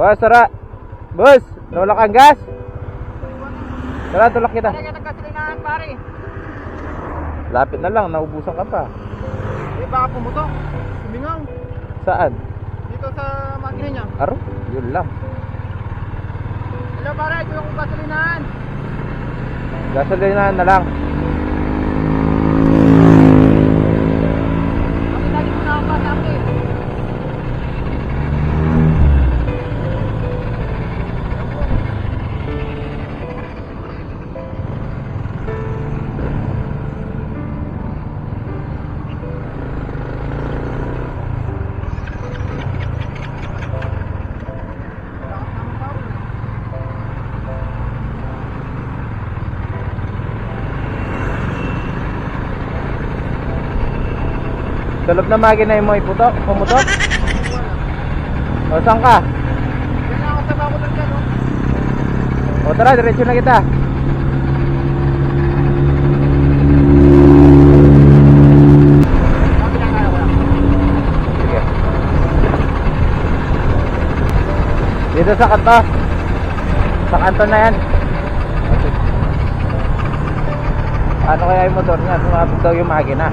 Boss, tara. Boss, tulak ang gas. Tara, tulak kita. Pare, nagkasilinahan pare. Lapit na lang, naubusan ka pa. Eh baka pumutok. Sumingaw. Saan? Dito sa makina niya. Aro, yun lang. Hello pare, ito yung kasilinahan. Gasolinahan na lang. Pakitali mo na ako pa sa akin. Sa loob na makina mo iputok, pumutok. O, saan ka? Yan na ako sa bakulan dyan, no? O, tara, diretso na kita. Sabi lang kaya ko lang. Sige. Dito sa kanto. Sa kanto na yan. Ano kaya yung motor niya? Sumabog daw yung makina.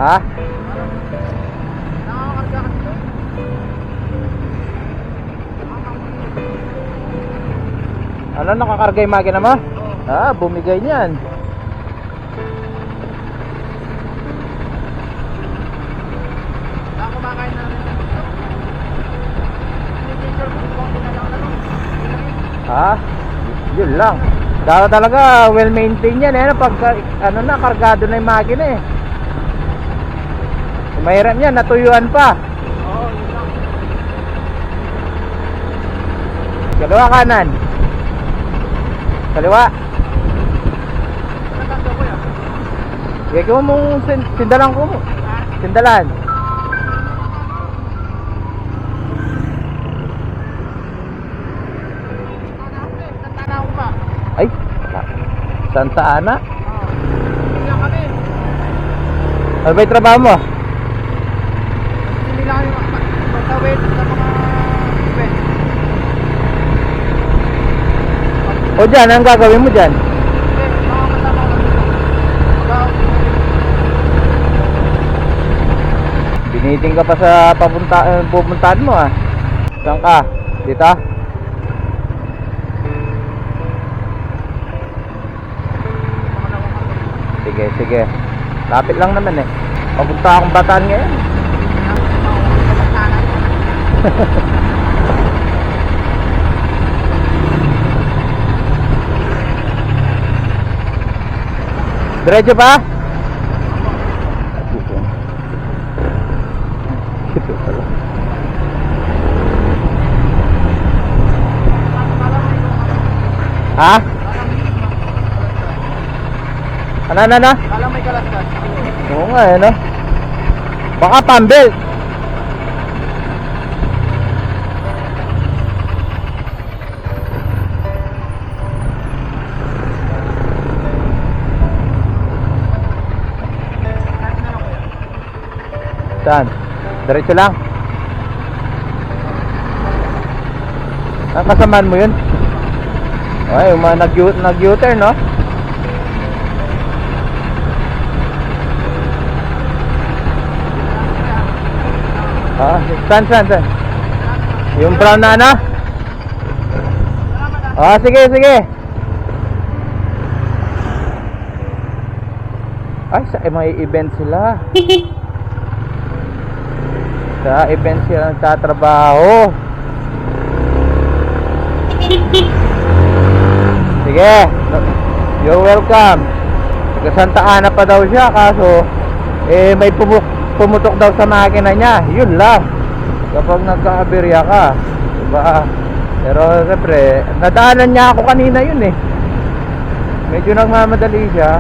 Ha? Nakakakarga kasi ito. Ano, nakakarga yung makina mo? Ah, bumigay niyan. Kumakain na rin dyan. Sinigil ko kung lang na nun. Ha? Yun lang. Daw talaga well maintained yan eh. Pag ano na, kargado na yung makina eh. Mahirap yan, natuyuan pa. Oo, yun lang. Kaliwa kanan. Kaliwa. Nagkakasya ko yan. Sige ko mong sindalan ko mo. Sindalan. Santana ako pa. Ay, Santa Ana. Oo. Hindi lang kami. Ano ba yung trabaho mo? Hindi lang kami magtawid sa mga event. O dyan, anong gagawin mo dyan? Hindi, mga kasama ko lang dito. Biniting ka pa sa pupuntahan mo ah. Saan ka? Dito? Sige, sige. Lapit lang naman eh. Papunta akong Bataan ngayon. Diretso pa? Ito pala. Ha? Ano? Kala may kalaskas. Oo nga eh, no? Baka pambelt. Saan? Diretso lang? Ang kasamaan mo yun? Ay, nag-U-turn, no? Ah, saan? Yung brown na ano? Ah, sige. Ay, may event sila. Sa event sila nagtatrabaho. Sige, you're welcome. Taga Santa Ana pa daw siya, kaso may pumutok daw sa makina niya. Yun lang. Kapag nagka-aberya ka, diba? Pero siyempre, nadaanan niya ako kanina yun eh. Medyo nagmamadali siya.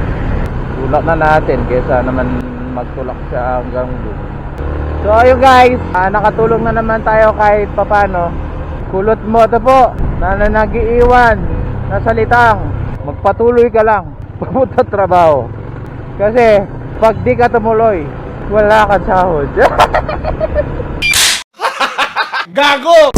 Tulak na natin kesa naman magtulak siya hanggang doon. So ayun guys, nakatulong na naman tayo kahit papano. Kulot mo ito po na nagiiwan na salitang magpatuloy ka lang papunta trabaho. Kasi pag di ka tumuloy, wala kang sahod. Gago!